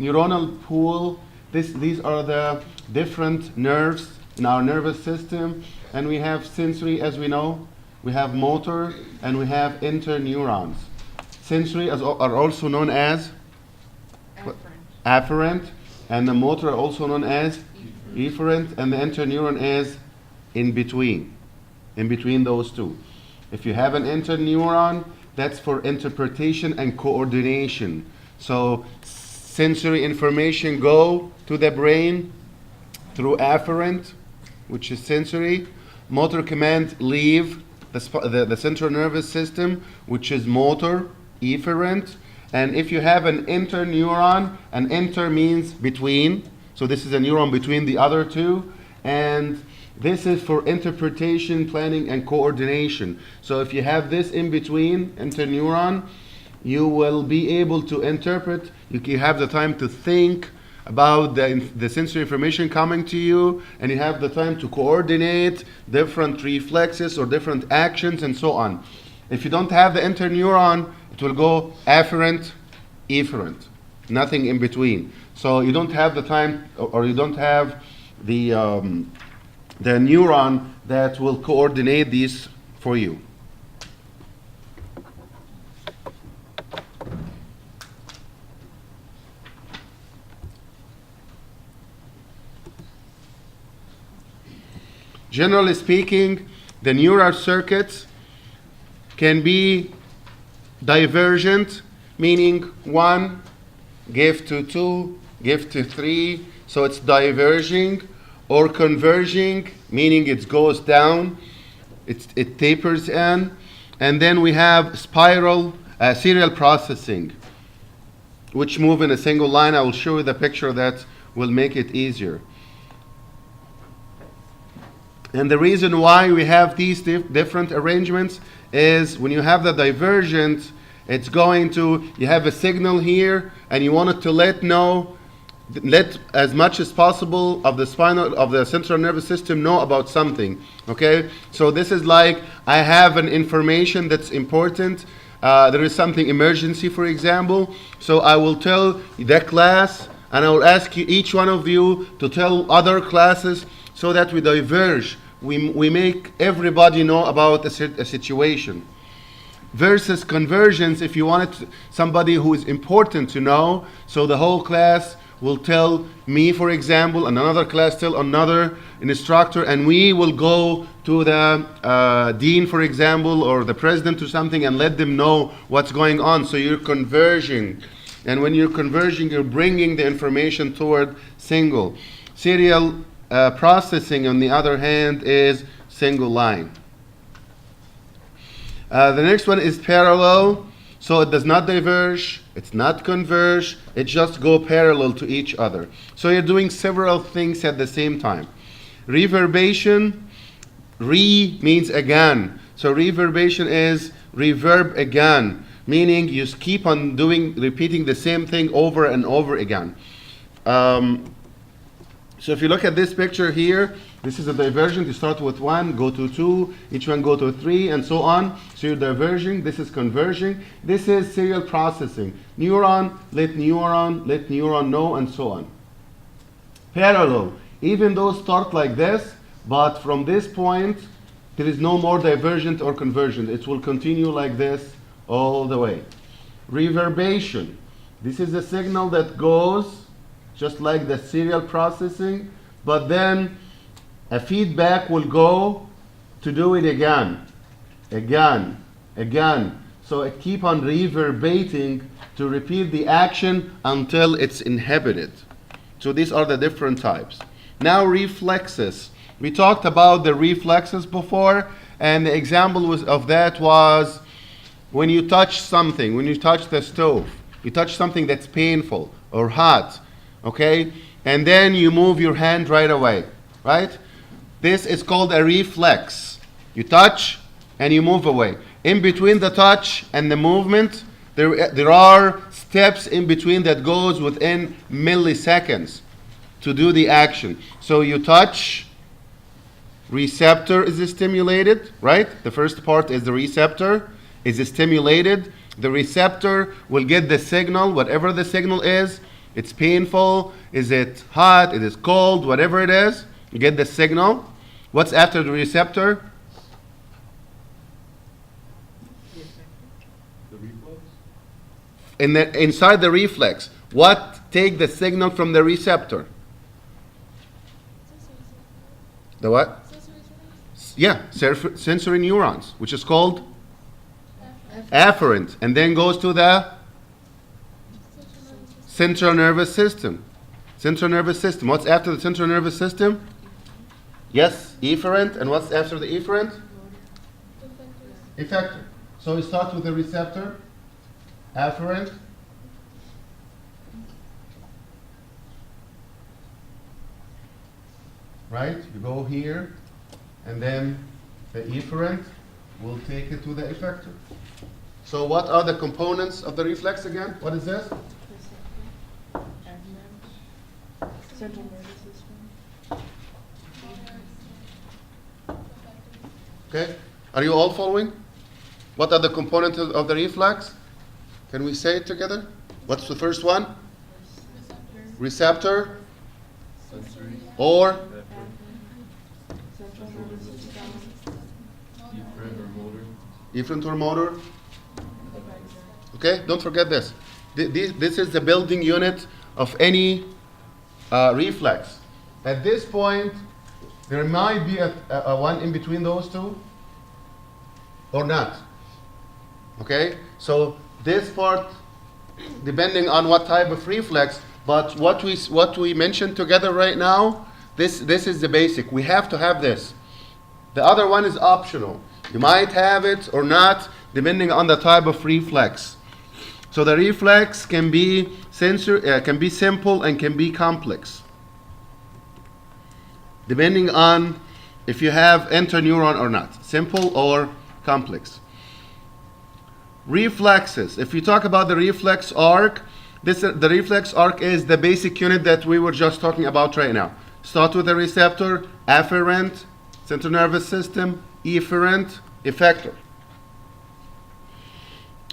neuronal pool. These are the different nerves in our nervous system, and we have sensory, as we know, we have motor, and we have interneurons. Sensory are also known as afferent, and the motor are also known as efferent, and the interneuron is in between those two. If you have an interneuron, that's for interpretation and coordination. So sensory information go to the brain through afferent, which is sensory. Motor command leave the central nervous system, which is motor, efferent. And if you have an interneuron, an inter means between, so this is a neuron between the other two, and this is for interpretation, planning, and coordination. So if you have this in between, interneuron, you will be able to interpret, you have the time to think about the sensory information coming to you, and you have the time to coordinate different reflexes or different actions and so on. If you don't have the interneuron, it will go afferent, efferent, nothing in between. So you don't have the time, or you don't have the neuron that will coordinate these for you. Generally speaking, the neural circuits can be divergent, meaning 1 give to 2, give to 3, so it's diverging, or converging, meaning it goes down, it tapers in. And then we have serial processing, which move in a single line. I will show you the picture that will make it easier. And the reason why we have these different arrangements is when you have the divergent, it's going to, you have a signal here, and you want it to let as much as possible of the central nervous system know about something. Okay, so this is like, I have an information that's important. There is something emergency, for example. So I will tell the class, and I will ask you, each one of you, to tell other classes, so that we diverge. We make everybody know about a situation. Versus convergence, if you wanted somebody who is important to know, so the whole class will tell me, for example, and another class tell another instructor, and we will go to the dean, for example, or the president or something, and let them know what's going on. So you're converging. And when you're converging, you're bringing the information toward single. Serial processing, on the other hand, is single line. The next one is parallel. So it does not diverge, it's not converge, it just go parallel to each other. So you're doing several things at the same time. Reverbation, means again. So reverbation is reverb again, meaning you keep on repeating the same thing over and over again. So if you look at this picture here, this is a divergent. You start with 1, go to 2, each one go to 3, and so on. So you're diverging. This is converging. This is serial processing. Neuron, let neuron know, and so on. Parallel. Even those start like this, but from this point, there is no more divergent or convergent. It will continue like this all the way. Reverbation. This is a signal that goes just like the serial processing, but then a feedback will go to do it again. So it keep on reverberating to repeat the action until it's inhibited. So these are the different types. Now reflexes. We talked about the reflexes before, and the example of that was when you touch something, when you touch the stove, you touch something that's painful or hot, okay? And then you move your hand right away, right? This is called a reflex. You touch and you move away. In between the touch and the movement, there are steps in between that goes within milliseconds to do the action. So you touch, receptor is stimulated, right? The first part is the receptor is stimulated. The receptor will get the signal, whatever the signal is, It's painful, is it hot, it is cold, whatever it is. You get the signal. What's after the receptor? The reflex? Inside the reflex, what take the signal from the receptor? The what? Yeah, sensory neurons, which is called afferent, and then goes to the central nervous system. Central nervous system. What's after the central nervous system? Yes, efferent. And what's after the efferent? Effector. So we start with the receptor, afferent. Right? You go here, and then the efferent will take it to the effector. So what are the components of the reflex again? What is this? Central nervous system. Okay. Are you all following? What are the components of the reflex? Can we say it together? What's the first one? Receptor. Sensory. Or Central nervous system. Efferent or motor. efferent or motor. Okay, don't forget this. This is the building unit of any reflex. At this point, there might be a one in between those two, or not. Okay, so this part, depending on what type of reflex, but what we mentioned together right now, this is the basic. We have to have this. The other one is optional. You might have it or not, depending on the type of reflex. So the reflex can be can be simple and can be complex, depending on if you have interneuron or not, simple or complex. Reflexes. If you talk about the reflex arc, the reflex arc is the basic unit that we were just talking about right now. Start with the receptor, afferent, central nervous system, efferent, effector.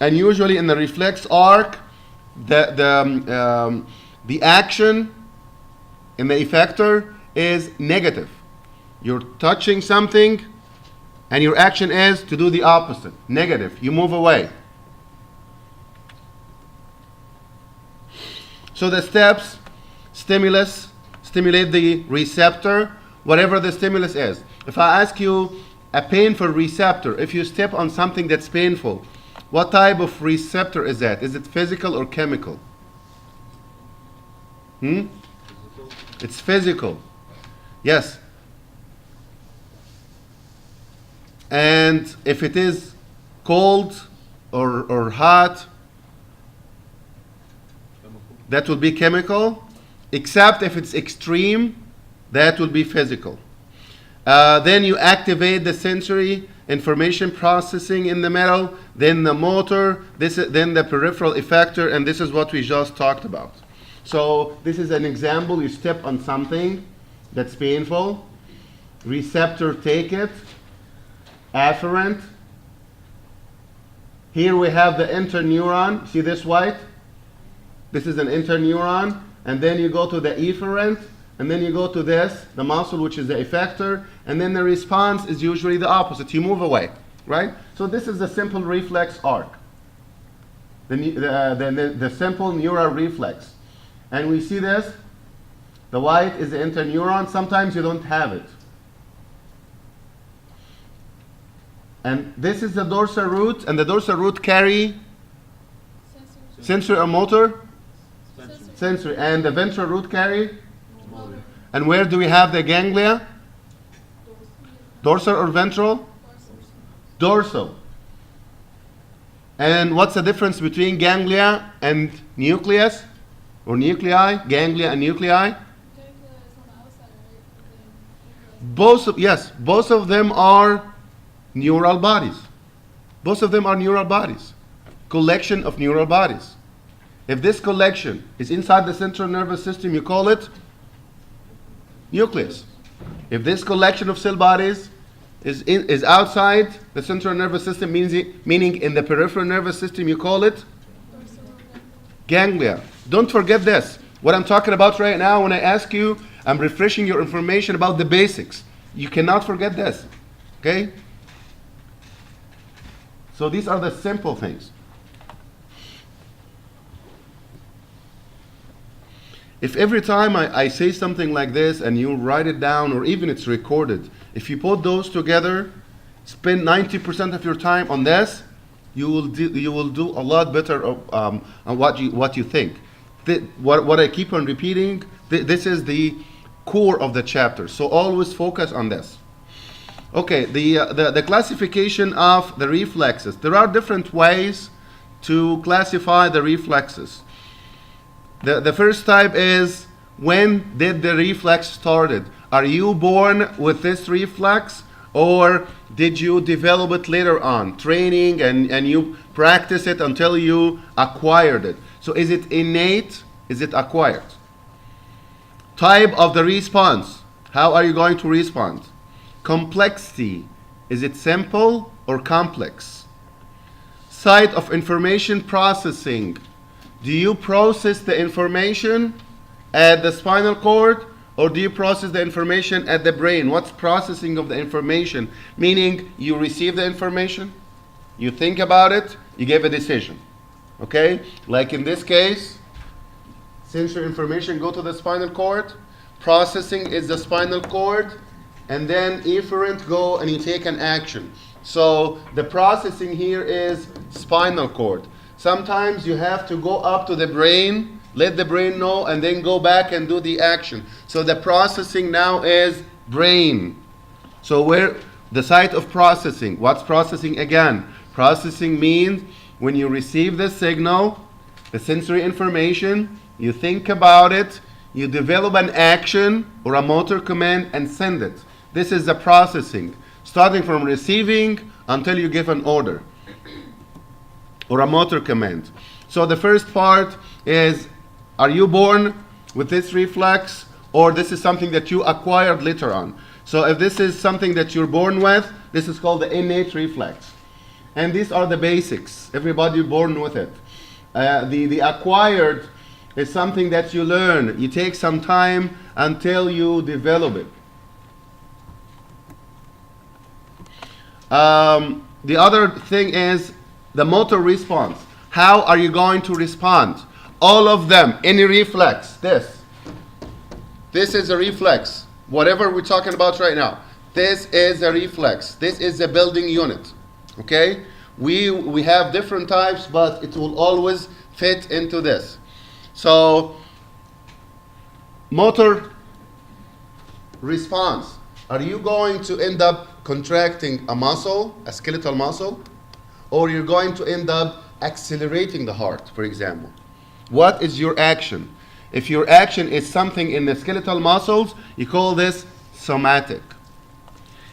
And usually in the reflex arc, the action in the effector is negative. You're touching something, and your action is to do the opposite, negative. You move away. So the steps, stimulate the receptor, whatever the stimulus is. If I ask you a painful receptor, if you step on something that's painful, what type of receptor is that? Is it physical or chemical? Physical. It's physical. Yes. And if it is cold or hot, Chemical. that will be chemical. Except if it's extreme, that will be physical. Then you activate the sensory information processing in the middle, then the motor, then the peripheral effector, and this is what we just talked about. So this is an example. You step on something that's painful. Receptor take it. Afferent. Here we have the interneuron. See this white? This is an interneuron. And then you go to the efferent. And then you go to this, the muscle, which is the effector, and then the response is usually the opposite. You move away, right? So this is the simple reflex arc, the simple neural reflex. And we see this. The white is the interneuron. Sometimes you don't have it. And this is the dorsal root, and the dorsal root carry sensory or motor? Sensory. Sensory. And the ventral root carry? Motor. And where do we have the ganglia? Dorsal or ventral? Dorsal. And what's the difference between ganglia and nucleus? Or nuclei? Ganglia and nuclei? Both of them are neural bodies. Both of them are neural bodies. Collection of neural bodies. If this collection is inside the central nervous system, you call it nucleus. If this collection of cell bodies is outside the central nervous system, meaning in the peripheral nervous system, you call it ganglia. Don't forget this. What I'm talking about right now, when I ask you, I'm refreshing your information about the basics. You cannot forget this, okay? So these are the simple things. If every time I say something like this and you write it down, or even it's recorded, if you put those together, spend 90% of your time on this, you will do a lot better on what you think. What I keep on repeating, this is the core of the chapter. So always focus on this. Okay, the classification of the reflexes. There are different ways to classify the reflexes. The first type is, when did the reflex started? Are you born with this reflex, or did you develop it later on, training, and you practice it until you acquired it? So is it innate? Is it acquired? Type of the response. How are you going to respond? Complexity. Is it simple or complex? Site of information processing. Do you process the information at the spinal cord, or do you process the information at the brain? What's processing of the information? Meaning, you receive the information, you think about it, you give a decision. Okay? Like in this case, sensory information go to the spinal cord, processing is the spinal cord, and then efferent go and you take an action. So the processing here is spinal cord. Sometimes you have to go up to the brain, let the brain know, and then go back and do the action. So the processing now is brain. So where the site of processing, what's processing again? Processing means when you receive the signal, the sensory information, you think about it, you develop an action or a motor command and send it. This is the processing, starting from receiving until you give an order or a motor command. So the first part is, are you born with this reflex, or this is something that you acquired later on? So if this is something that you're born with, this is called the innate reflex. And these are the basics. Everybody born with it. The acquired is something that you learn. You take some time until you develop it. The other thing is the motor response. How are you going to respond? All of them, any reflex, this is a reflex. Whatever we're talking about right now, this is a reflex. This is a building unit. Okay? We have different types, but it will always fit into this. So, motor response. Are you going to end up contracting a muscle, a skeletal muscle, or you're going to end up accelerating the heart, for example? What is your action? If your action is something in the skeletal muscles, you call this somatic.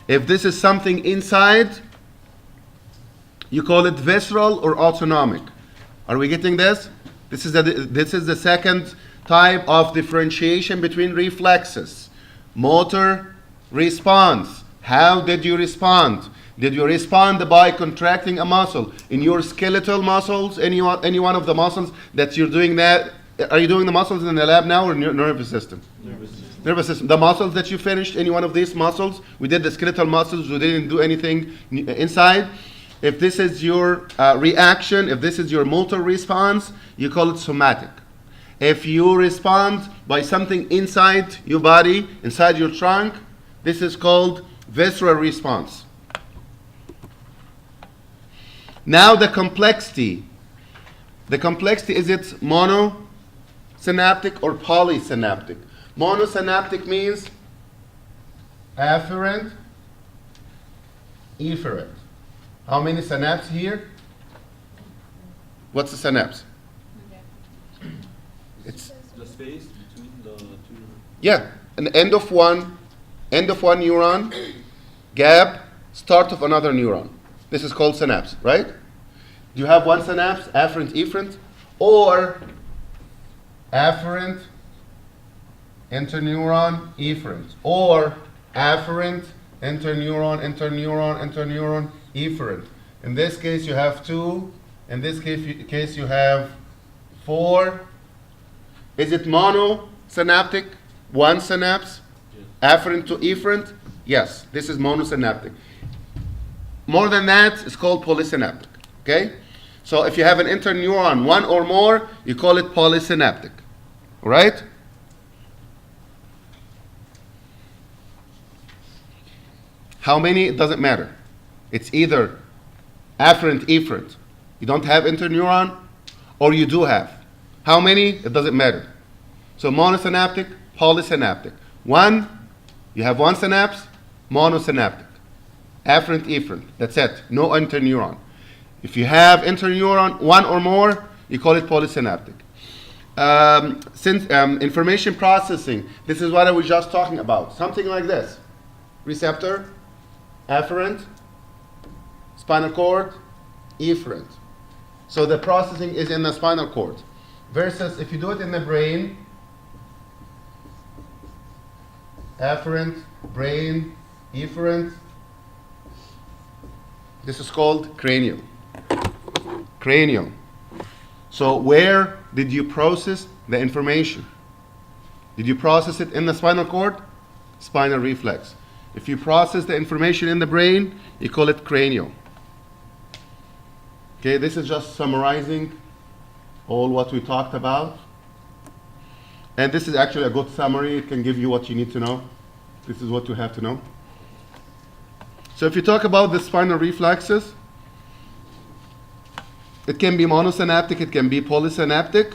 If this is something inside, you call it visceral or autonomic. Are we getting this? This is the second type of differentiation between reflexes. Motor response. How did you respond? Did you respond by contracting a muscle? In your skeletal muscles, any one of the muscles that you're doing that, are you doing the muscles in the lab now, or nervous system? Nervous system. Nervous system. The muscles that you finished, any one of these muscles, we did the skeletal muscles, we didn't do anything inside. If this is your reaction, if this is your motor response, you call it somatic. If you respond by something inside your body, inside your trunk, this is called visceral response. Now the complexity. The complexity, is it monosynaptic or polysynaptic? Monosynaptic means afferent, efferent. How many synapses here? What's the synapse? It's The space between the two. yeah, an end of one neuron, gap, start of another neuron. This is called synapse, right? Do you have one synapse, afferent, efferent, or afferent, interneuron, efferent, or afferent, interneuron, efferent? In this case, you have two. In this case, you have four Is it monosynaptic? One synapse? Yes. Afferent to efferent? Yes, this is monosynaptic. More than that, it's called polysynaptic. Okay? So if you have an interneuron, one or more, you call it polysynaptic. All right? How many? It doesn't matter. It's either afferent, efferent. You don't have interneuron, or you do have. How many? It doesn't matter. So monosynaptic, polysynaptic. One, you have one synapse, monosynaptic. Afferent, efferent. That's it. No interneuron. If you have interneuron, one or more, you call it polysynaptic. Since information processing, this is what I was just talking about. Something like this. Receptor, afferent, spinal cord, efferent. So the processing is in the spinal cord. Versus if you do it in the brain, afferent, brain, efferent. This is called cranial. Cranial. So where did you process the information? Did you process it in the spinal cord? Spinal reflex. If you process the information in the brain, you call it cranial. Okay, this is just summarizing all what we talked about. And this is actually a good summary. It can give you what you need to know. This is what you have to know. So if you talk about the spinal reflexes, it can be monosynaptic, it can be polysynaptic.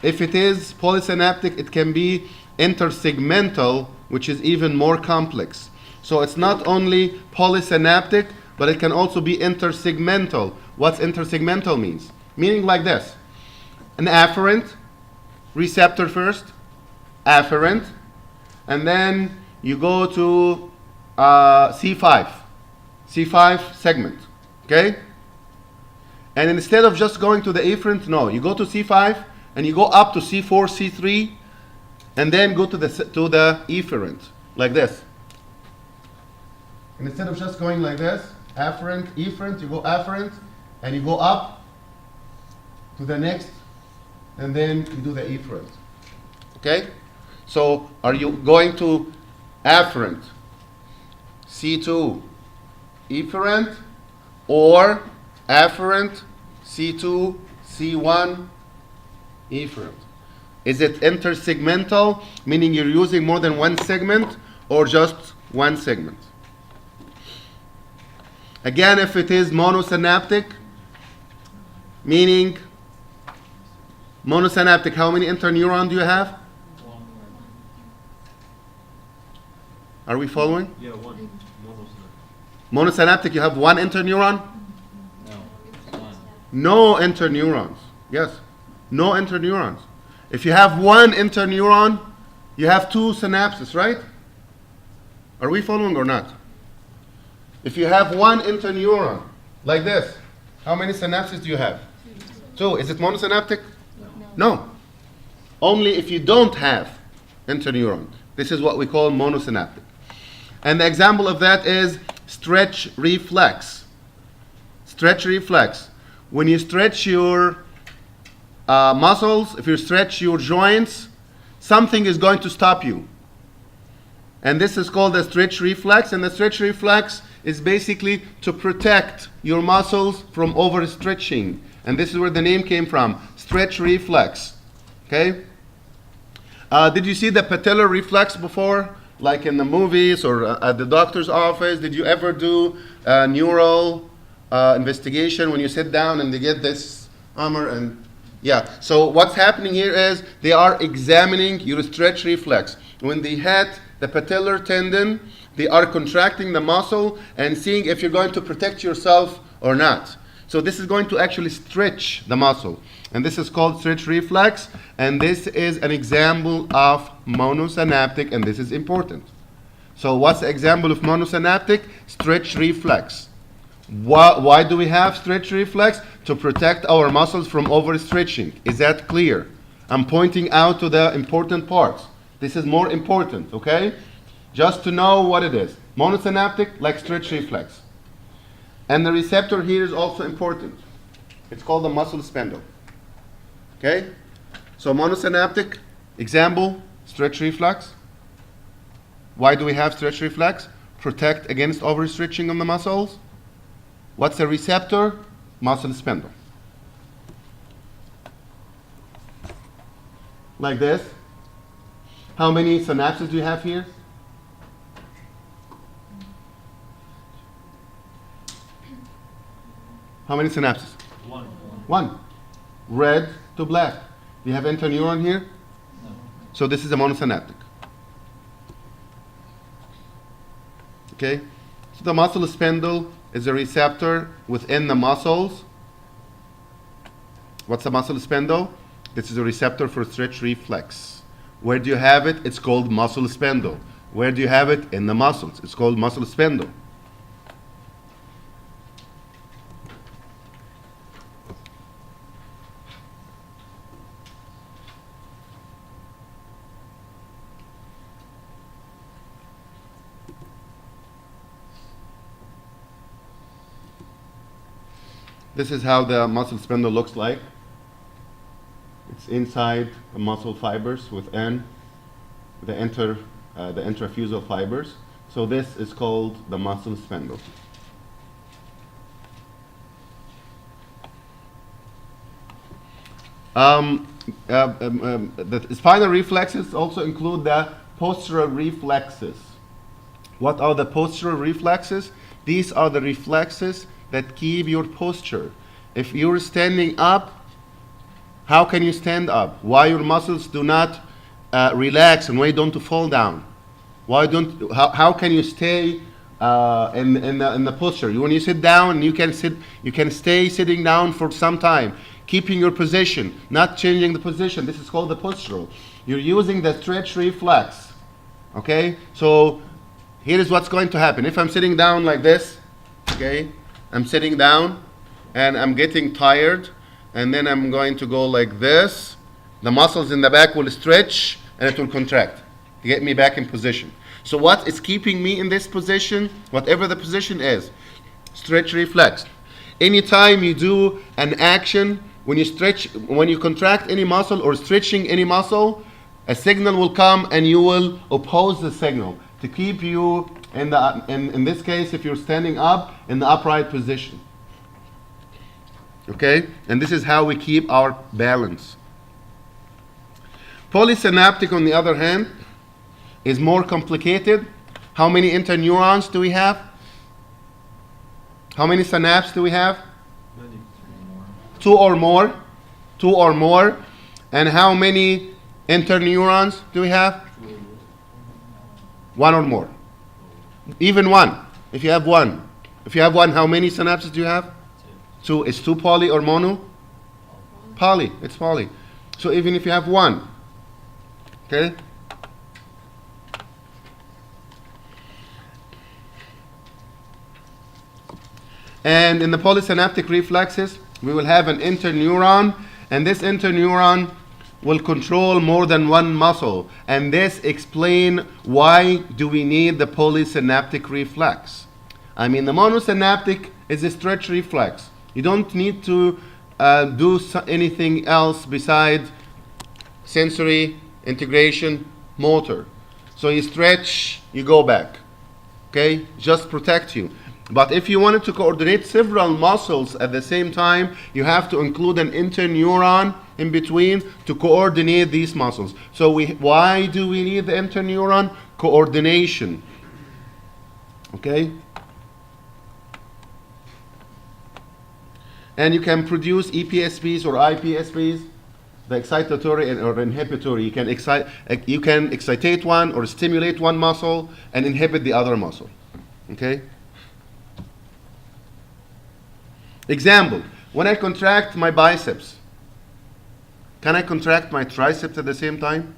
If it is polysynaptic, it can be intersegmental, which is even more complex. So it's not only polysynaptic, but it can also be intersegmental. What's intersegmental means? Meaning like this. An afferent, receptor first, afferent, and then you go to C5 segment, okay? And instead of just going to the afferent, no, you go to C5 and you go up to C4, C3, and then go to the efferent, like this. And instead of just going like this, afferent, efferent, you go afferent, and you go up to the next, and then you do the efferent. Okay? So are you going to afferent, C2, efferent, or afferent, C2, C1, efferent? Is it intersegmental, meaning you're using more than one segment, or just one segment? Again, if it is monosynaptic, meaning monosynaptic, how many interneurons do you have? One. Are we following? Yeah, one. Monosynaptic. Monosynaptic, you have one interneuron? No, one. No interneurons. Yes, no interneurons. If you have one interneuron, you have two synapses, right? Are we following or not? If you have one interneuron, like this, how many synapses do you have? Two. Is it monosynaptic? No. Only if you don't have interneuron. This is what we call monosynaptic. And the example of that is stretch reflex. Stretch reflex. When you stretch your muscles, if you stretch your joints, something is going to stop you. And this is called the stretch reflex. And the stretch reflex is basically to protect your muscles from overstretching. And this is where the name came from, stretch reflex. Okay? Did you see the patellar reflex before? Like in the movies or at the doctor's office? Did you ever do neural investigation when you sit down and they get this hammer and yeah. So what's happening here is they are examining your stretch reflex. When they hit the patellar tendon, they are contracting the muscle and seeing if you're going to protect yourself or not. So this is going to actually stretch the muscle. And this is called stretch reflex. And this is an example of monosynaptic, and this is important. So what's the example of monosynaptic? Stretch reflex. Why do we have stretch reflex? To protect our muscles from overstretching. Is that clear? I'm pointing out to the important parts. This is more important, okay? Just to know what it is. Monosynaptic, like stretch reflex. And the receptor here is also important. It's called the muscle spindle. Okay? So monosynaptic, example, stretch reflex. Why do we have stretch reflex? Protect against overstretching of the muscles. What's the receptor? Muscle spindle. Like this. How many synapses do you have here? How many synapses? One. Red to black. Do you have interneuron here? No. So this is a monosynaptic. Okay? So the muscle spindle is a receptor within the muscles. What's the muscle spindle? This is a receptor for stretch reflex. Where do you have it? It's called muscle spindle. Where do you have it? In the muscles. It's called muscle spindle. This is how the muscle spindle looks like. It's inside the muscle fibers within the intrafusal fibers. So this is called the muscle spindle. The spinal reflexes also include the postural reflexes. What are the postural reflexes? These are the reflexes that keep your posture. If you're standing up, how can you stand up? Why your muscles do not relax and why don't you fall down? How can you stay in the posture? When you sit down, you can stay sitting down for some time, keeping your position, not changing the position. This is called the postural. You're using the stretch reflex. Okay? So here is what's going to happen. If I'm sitting down like this, okay, I'm sitting down and I'm getting tired, and then I'm going to go like this. The muscles in the back will stretch and it will contract to get me back in position. So what is keeping me in this position? Whatever the position is, stretch reflex. Anytime you do an action, when you contract any muscle or stretching any muscle, a signal will come and you will oppose the signal to keep you in this case, if you're standing up, in the upright position. Okay? And this is how we keep our balance. Polysynaptic, on the other hand, is more complicated. How many interneurons do we have? How many synapses do we have? Two or more. Two or more. And how many interneurons do we have? One or more. Even one. If you have one. If you have one, how many synapses do you have? Two. Is two poly or mono? Poly. It's poly. So even if you have one. Okay? And in the polysynaptic reflexes, we will have an interneuron, and this interneuron will control more than one muscle. And this explains why do we need the polysynaptic reflex. I mean, the monosynaptic is a stretch reflex. You don't need to do anything else besides sensory, integration, motor. So you stretch, you go back. Okay? Just protect you. But if you wanted to coordinate several muscles at the same time, you have to include an interneuron in between to coordinate these muscles. So why do we need the interneuron? Coordination. Okay? And you can produce EPSPs or IPSPs, the excitatory or inhibitory. You can excitate one or stimulate one muscle and inhibit the other muscle. Okay? Example, when I contract my biceps, can I contract my triceps at the same time?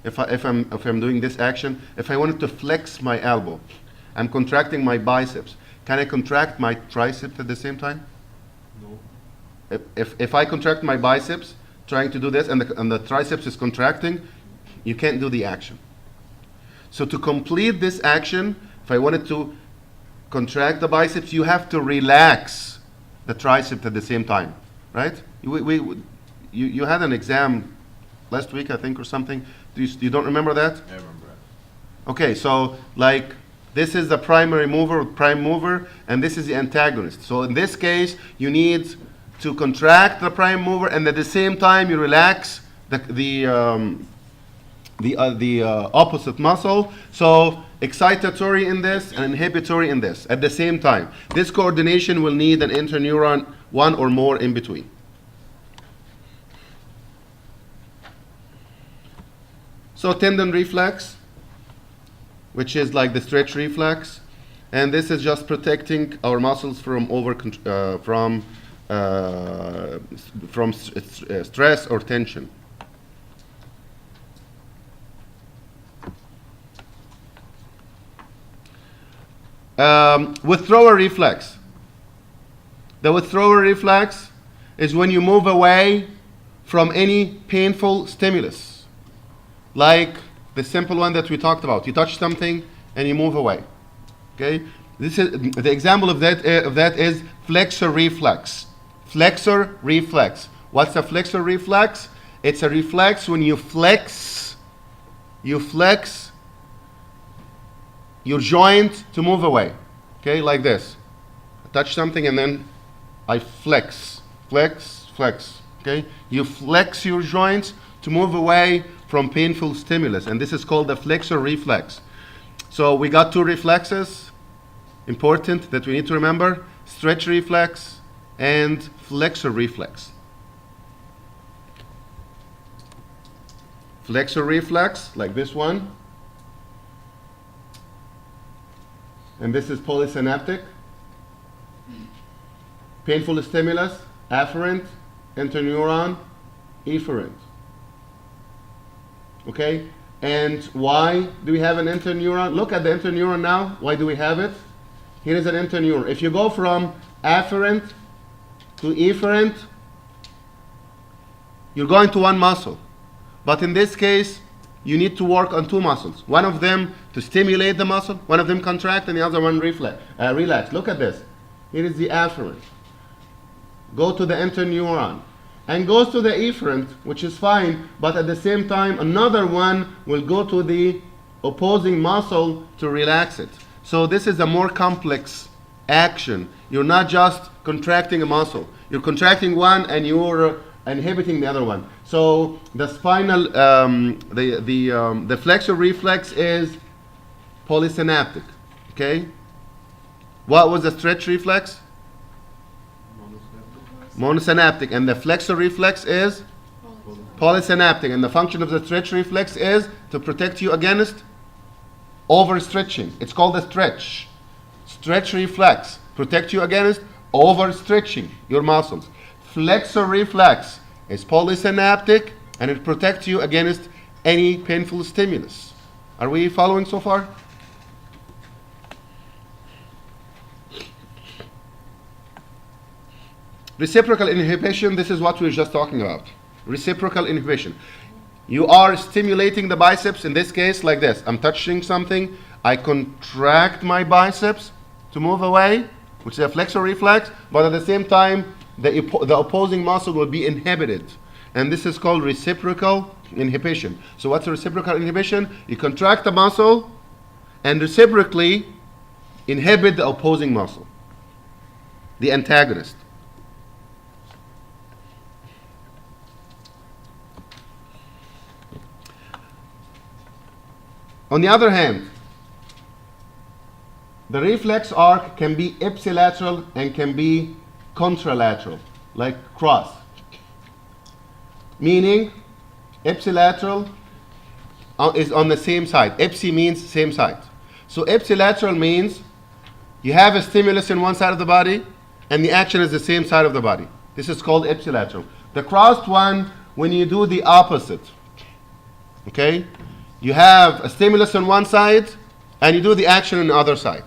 If I'm doing this action, if I wanted to flex my elbow, I'm contracting my biceps. Can I contract my triceps at the same time? No. If I contract my biceps, trying to do this, and the triceps is contracting, you can't do the action. So to complete this action, if I wanted to contract the biceps, you have to relax the tricep at the same time, right? You had an exam last week, I think, or something. You don't remember that? I remember it. Okay, so like this is the primary mover or prime mover, and this is the antagonist. So in this case, you need to contract the prime mover, and at the same time you relax the opposite muscle. So excitatory in this and inhibitory in this at the same time. This coordination will need an interneuron, one or more in between. So tendon reflex, which is like the stretch reflex, and this is just protecting our muscles from stress or tension. Withdrawer reflex. The withdrawer reflex is when you move away from any painful stimulus. Like the simple one that we talked about. You touch something and you move away. Okay? This is the example of that is flexor reflex. Flexor reflex. What's a flexor reflex? It's a reflex when you flex your joint to move away. Okay, like this. I touch something and then I flex. Okay? You flex your joints to move away from painful stimulus, and this is called the flexor reflex. So we got two reflexes, important, that we need to remember: stretch reflex and flexor reflex. Flexor reflex, like this one, and this is polysynaptic. Painful stimulus, afferent, interneuron, efferent. Okay, and why do we have an interneuron? Look at the interneuron now. Why do we have it? Here is an interneuron. If you go from afferent to efferent, you're going to one muscle. But in this case, you need to work on two muscles. One of them to stimulate the muscle, one of them contract, and the other one relax. Look at this. Here is the afferent. Go to the interneuron. And goes to the efferent, which is fine, but at the same time, another one will go to the opposing muscle to relax it. So this is a more complex action. You're not just contracting a muscle. You're contracting one and you're inhibiting the other one. So the spinal, the flexor reflex is polysynaptic. Okay? What was the stretch reflex? Monosynaptic, and the flexor reflex is polysynaptic, and the function of the stretch reflex is to protect you against overstretching. It's called a stretch reflex, protect you against overstretching your muscles. Flexor reflex is polysynaptic, and it protects you against any painful stimulus. Are we following so far? Reciprocal inhibition, this is what we were just talking about. Reciprocal inhibition. You are stimulating the biceps, in this case, like this. I'm touching something, I contract my biceps to move away, which is a flexor reflex, but at the same time, the opposing muscle will be inhibited. And this is called reciprocal inhibition. So what's a reciprocal inhibition? You contract the muscle and reciprocally inhibit the opposing muscle, the antagonist. On the other hand, the reflex arc can be ipsilateral and can be contralateral, like cross. Meaning, ipsilateral is on the same side. Ipsi means same side. So ipsilateral means you have a stimulus in one side of the body and the action is the same side of the body. This is called ipsilateral. The crossed one, when you do the opposite. Okay? You have a stimulus on one side and you do the action on the other side.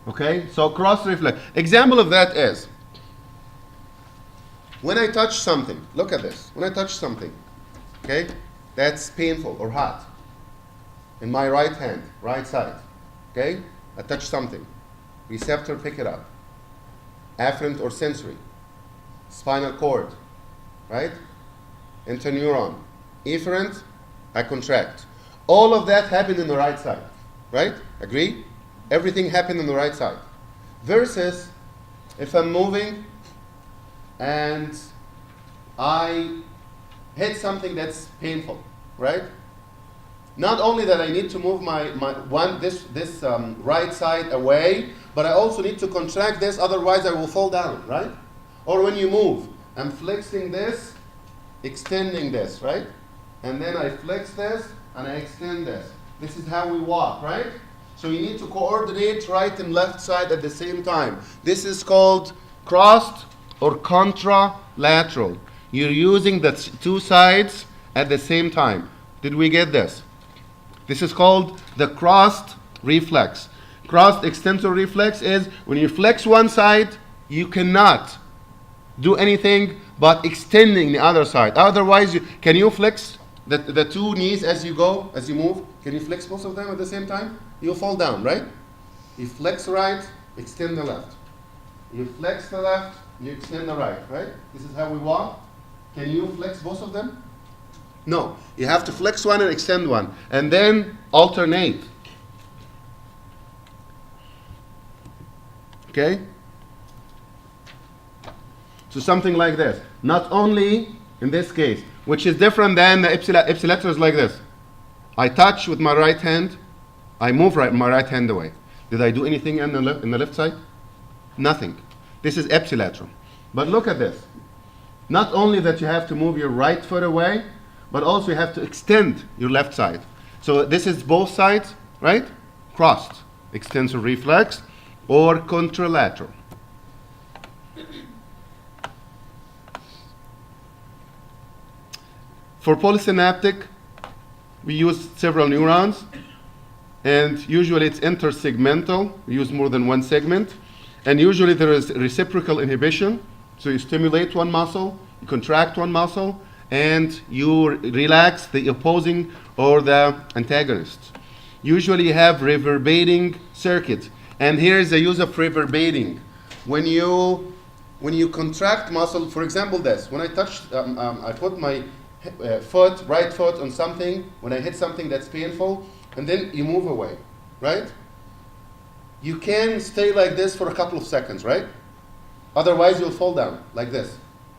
Okay, so cross reflex. Example of that is, When I touch something, look at this. When I touch something, okay, that's painful or hot, in my right hand, right side, okay, I touch something. Receptor pick it up. Afferent or sensory. Spinal cord, right? Interneuron. Efferent, I contract. All of that happened in the right side, right? Agree? Everything happened on the right side. Versus if I'm moving and I hit something that's painful, right? Not only that I need to move this right side away, but I also need to contract this, otherwise I will fall down, right? Or when you move, I'm flexing this, extending this, right? And then I flex this, and I extend this. This is how we walk, right? So you need to coordinate right and left side at the same time. This is called crossed or contralateral. You're using the two sides at the same time. Did we get this? This is called the crossed reflex. Crossed extensor reflex is when you flex one side, you cannot do anything but extending the other side. Otherwise, can you flex the two knees as you go, as you move? Can you flex both of them at the same time? You'll fall down, right? You flex right, extend the left. You flex the left, you extend the right, right? This is how we walk. Can you flex both of them? No. You have to flex one and extend one, and then alternate. Okay? So something like this. Not only in this case, which is different than the ipsilaterals like this. I touch with my right hand, I move my right hand away. Did I do anything in the left side? Nothing. This is ipsilateral. But look at this. Not only that you have to move your right foot away, but also you have to extend your left side. So this is both sides, right? Crossed extensor reflex or contralateral. For polysynaptic, we use several neurons, and usually it's intersegmental. We use more than one segment, and usually there is reciprocal inhibition. So you stimulate one muscle, you contract one muscle, and you relax the opposing or the antagonist. Usually you have reverberating circuit, and here is the use of reverberating. When you contract muscle, for example, this. When I touch, I put my right foot on something, when I hit something that's painful, and then you move away, right? You can stay like this for a couple of seconds, right? Otherwise, you'll fall down like this.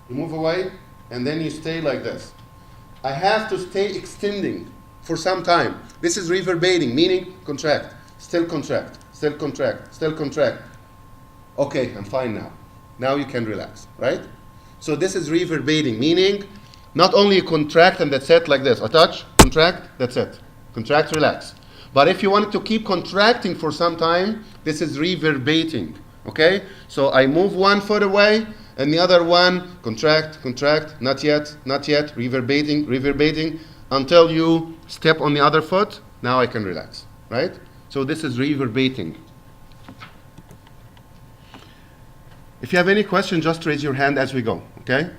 You move away, and then you stay like this. I have to stay extending for some time. This is reverberating, meaning contract, still contract, still contract, still contract. Okay, I'm fine now. Now you can relax, right? So this is reverberating, meaning not only you contract and that's it like this. I touch, contract, that's it. Contract, relax. But if you want to keep contracting for some time, this is reverberating. Okay? So I move one foot away and the other one contract, contract, not yet, reverberating until you step on the other foot. Now I can relax. Right? So this is reverberating. If you have any question, just raise your hand as we go. Okay?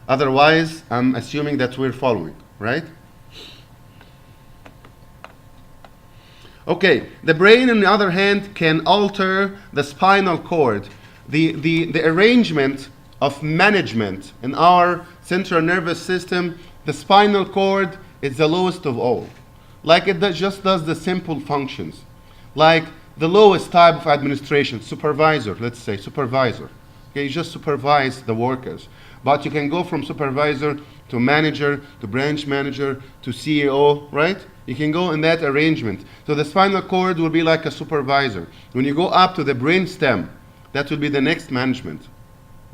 Otherwise, I'm assuming that we're following, right? Okay, the brain, on the other hand, can alter the spinal cord. The arrangement of management in our central nervous system, the spinal cord is the lowest of all. Like it just does the simple functions. Like the lowest type of administration, supervisor, let's say, supervisor. Okay, you just supervise the workers. But you can go from supervisor to manager, to branch manager, to CEO, right? You can go in that arrangement. So the spinal cord will be like a supervisor. When you go up to the brain stem, that will be the next management,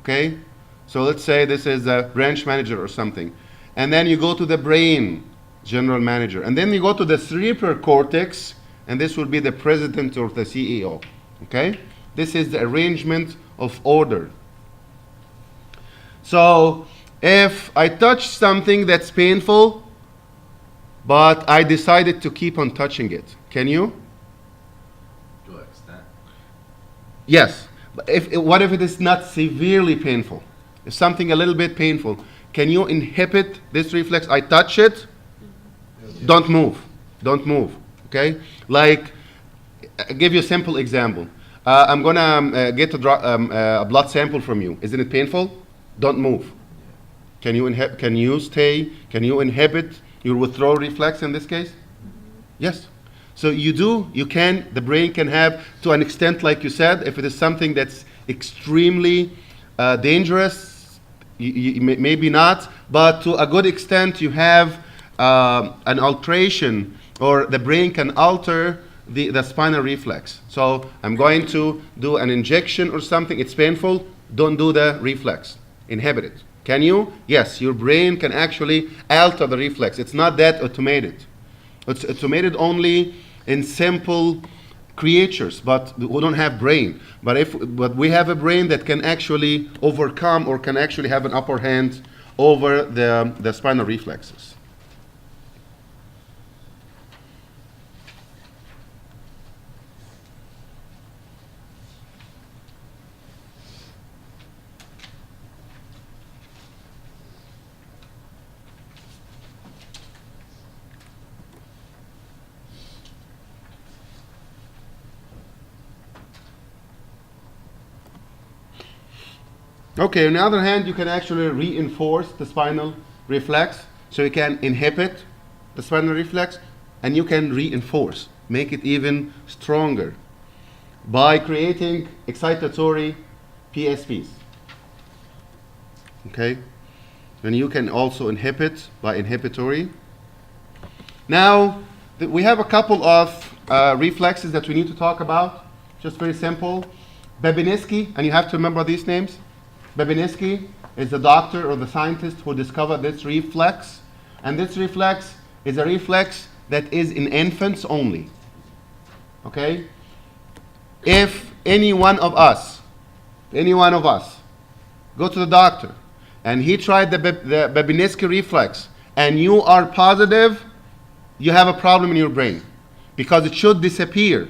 okay? So let's say this is a branch manager or something. And then you go to the brain, general manager. And then you go to the cerebral cortex, and this will be the president or the CEO, okay? This is the arrangement of order. So if I touch something that's painful, but I decided to keep on touching it, can you? To an extent. Yes. But what if it is not severely painful? If something a little bit painful, can you inhibit this reflex? I touch it, don't move, don't move, okay? Like, I'll give you a simple example. I'm gonna get a blood sample from you. Isn't it painful? Don't move. Can you inhibit your withdrawal reflex in this case? Yes. So you can, the brain can have, to an extent, like you said, if it is something that's extremely dangerous, maybe not, but to a good extent you have an alteration, or the brain can alter the spinal reflex. So I'm going to do an injection or something, it's painful, don't do the reflex, inhibit it. Can you? Yes, your brain can actually alter the reflex. It's not that automated. It's automated only in simple creatures, but we don't have brain. But we have a brain that can actually overcome, or can actually have an upper hand over the spinal reflexes. Okay, on the other hand, you can actually reinforce the spinal reflex. So you can inhibit the spinal reflex, and you can reinforce, make it even stronger by creating excitatory PSPs. Okay, and you can also inhibit by inhibitory. Now, we have a couple of reflexes that we need to talk about, just very simple. Babinski, and you have to remember these names. Babinski is the doctor or the scientist who discovered this reflex, and this reflex is a reflex that is in infants only. Okay? If any one of us go to the doctor and he tried the Babinski reflex and you are positive, you have a problem in your brain, because it should disappear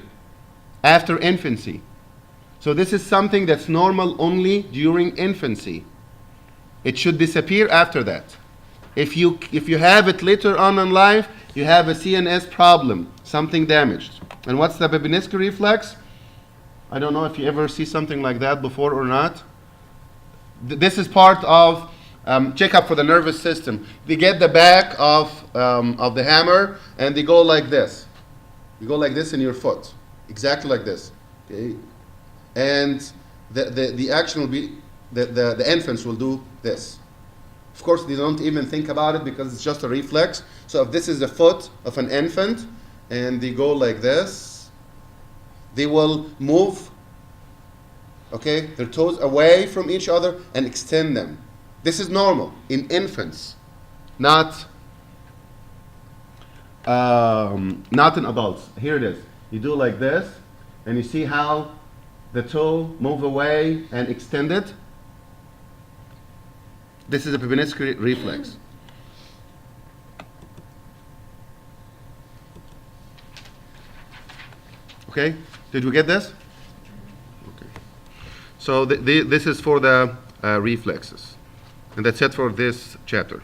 after infancy. So this is something that's normal only during infancy. It should disappear after that. If you have it later on in life, you have a CNS problem, something damaged. And what's the Babinski reflex? I don't know if you ever see something like that before or not. This is part of checkup for the nervous system. They get the back of the hammer and they go like this. You go like this in your foot, exactly like this. Okay. And the action will be, the infants will do this. Of course, they don't even think about it because it's just a reflex. So if this is the foot of an infant and they go like this, they will move, okay, their toes away from each other and extend them. This is normal in infants, not in adults. Here it is. You do like this, and you see how the toe move away and extend it. This is a Babinski reflex. Okay, did we get this? Okay. So this is for the reflexes. And that's it for this chapter.